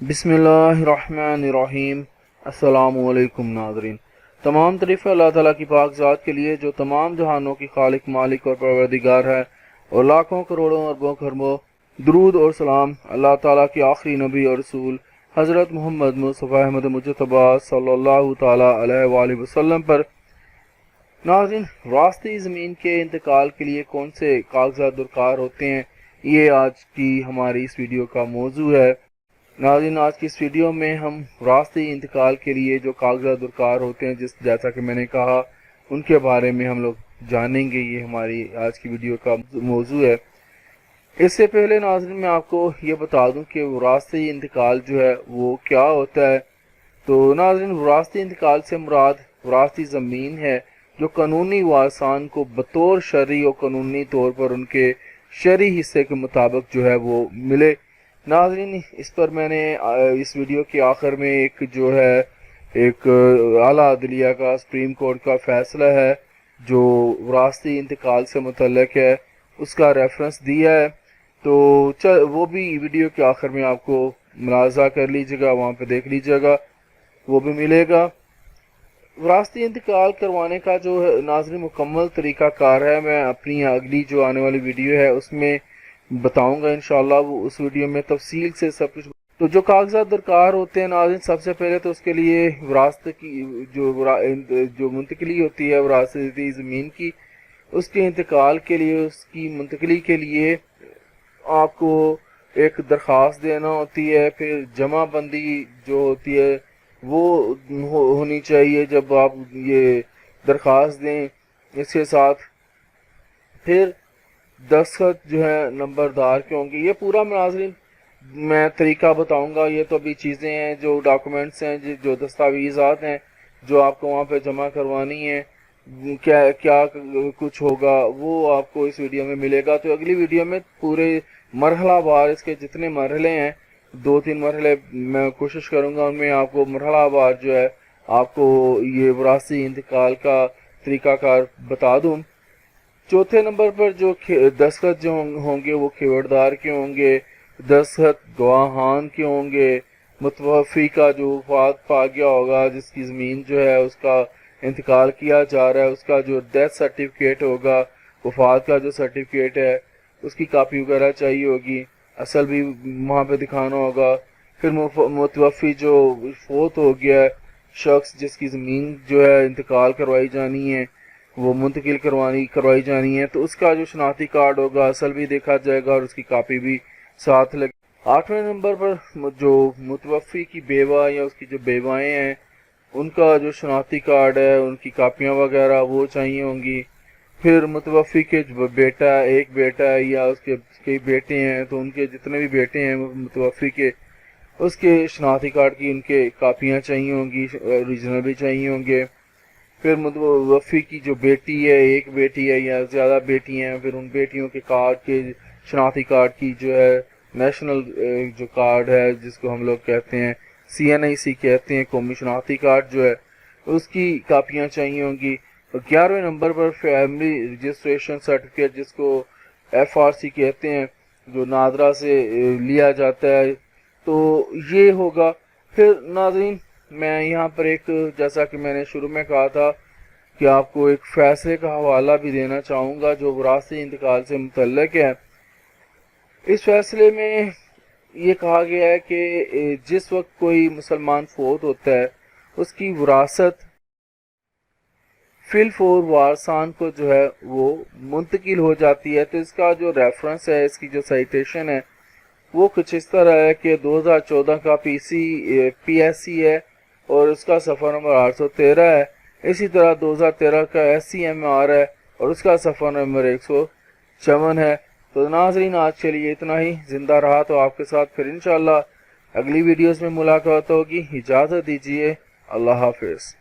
बिस्मिल्लाहिर्रहमानिर्रहीम। अस्सलामु अलैकुम नाज़रीन। तमाम तारीफ़ अल्लाह ताला की पाक ज़ात के लिए जो तमाम जहानों की खालिक मालिक और परवरदिगार है, और लाखों करोड़ों अरबों खरबों दरूद और सलाम अल्लाह ताला के आखिरी नबी और रसूल हज़रत मोहम्मद मुस्तफ़ा अहमद मुजतबा सल्लल्लाहु ताला अलैहि वसल्लम पर। नाज़रीन, रास्ते ज़मीन के इंतकाल के लिए कौन से कागज़ात दरकार होते हैं, ये आज की हमारी इस वीडियो का मौजू है। नाज़रीन, आज की इस वीडियो में हम रास्ते इंतकाल के लिए जो कागज़ात दरकार होते हैं, जैसा कि मैंने कहा, उनके बारे में हम लोग जानेंगे। ये हमारी आज की वीडियो का मौजू है। इससे पहले नाज़रीन, मैं आपको ये बता दूं कि रास्ते इंतकाल जो है वो क्या होता है। तो नाज़रीन, रास्ते इंतकाल से मुराद रास्ती ज़मीन है जो कानूनी वारसान को बतौर शरई और कानूनी तौर पर उनके शरई हिस्से के मुताबिक जो है वो मिले। नाज़रीन, इस पर मैंने इस वीडियो के आखिर में एक आला अदलिया का सुप्रीम कोर्ट का फैसला है जो रास्ती इंतकाल से मुतल्लिक है, उसका रेफरेंस दिया है। तो वो भी वीडियो के आखिर में आपको मुलाज़ा कर लीजिएगा, वहाँ पे देख लीजिएगा, वो भी मिलेगा। रास्ती इंतकाल करवाने का जो है नाज़रीन मुकम्मल तरीका कार है, मैं अपनी अगली जो आने वाली वीडियो है उसमें बताऊंगा इंशाल्लाह। वो उस वीडियो में तफसील से सब कुछ। तो जो कागजात दरकार होते हैं नाज़रीन, सबसे पहले तो उसके लिए विरासत की जो मुंतकली होती है विरासती ज़मीन की, उसके इंतकाल के लिए, उसकी मुंतकली के लिए आपको एक दरख्वास्त देना होती है। फिर जमा बंदी जो होती है वो होनी चाहिए जब आप ये दरख्वास्त दें। इसके साथ फिर दस्तखत जो है नंबरदार के होंगे। ये पूरा नाज़रीन मैं तरीका बताऊंगा। ये तो अभी चीज़ें हैं, जो डॉक्यूमेंट्स हैं, जो दस्तावेज़ात हैं जो आपको वहाँ पे जमा करवानी है, क्या क्या कुछ होगा वो आपको इस वीडियो में मिलेगा। तो अगली वीडियो में पूरे मरहला वार, इसके जितने मरहले हैं, 2-3 मरहले मैं कोशिश करूँगा उनमें आपको मरहला वार जो है आपको ये विरासती इंतकाल का तरीक़ाकार बता दूँ। चौथे नंबर पर जो दस्तखत जो होंगे वो खिवड़दार के होंगे, दस्तखत गवाहान के होंगे, मुतवफ़ी का जो वफात पा गया होगा, जिसकी ज़मीन जो है उसका इंतकाल किया जा रहा है, उसका जो डेथ सर्टिफिकेट होगा, वफात का जो सर्टिफिकेट है उसकी कापी वगैरह चाहिए होगी, असल भी वहाँ पे दिखाना होगा। फिर मुतवफ़ी जो फोत हो गया शख्स, जिसकी ज़मीन जो है इंतकाल करवाई जानी है, वो मुंतकिल करवाई जानी है, तो उसका जो शनाख्ती कार्ड होगा असल भी देखा जाएगा और उसकी कापी भी साथ लगे। 8वें नंबर पर जो मुतवफ़ी की बेवा या उसकी जो बेवाएँ हैं, उनका जो शनाख्ती कार्ड है, उनकी कापियाँ वगैरह वो चाहिए होंगी। फिर मुतवफ़ी के जो बेटा, एक बेटा है या उसके कई बेटे हैं, तो उनके जितने भी बेटे हैं मुतवफ़ी के, उसके शनाख्ती कार्ड की उनके कापियाँ चाहिए होंगी, ओरिजिनल भी चाहिए होंगे। फिर मुतवफ़ी की जो बेटी है, एक बेटी है या ज़्यादा बेटी हैं, फिर उन बेटियों के कार्ड के शनाख्ती कार्ड की जो है नेशनल जो कार्ड है, जिसको हम लोग कहते हैं CNIC कहते हैं, कौमी शनाख्ती कार्ड जो है, उसकी कापियाँ चाहिए होंगी। तो 11वें नंबर पर फैमिली रजिस्ट्रेशन सर्टिफिकेट, जिसको FRC कहते हैं, जो नादरा से लिया जाता है, तो ये होगा। फिर नाज़रीन, मैं यहाँ पर एक, जैसा कि मैंने शुरू में कहा था कि आपको एक फैसले का हवाला भी देना चाहूँगा जो विरासती इंतकाल से मुतल्लिक है। इस फैसले में ये कहा गया है कि जिस वक्त कोई मुसलमान फोत होता है, उसकी विरासत फिलफोर वारसान को जो है वो मुंतकिल हो जाती है। तो इसका जो रेफरेंस है, इसकी जो साइटेशन है, वो कुछ इस तरह है कि 2014 का PSC है और उसका सफ़र नंबर 813 है। इसी तरह 2013 का SCMR है और उसका सफ़र नंबर 154 है। तो नाज़रीन, आज के लिए इतना ही। ज़िंदा रहा तो आपके साथ फिर इंशाअल्लाह अगली वीडियोस में मुलाकात होगी। इजाज़त दीजिए। अल्लाह हाफिज़।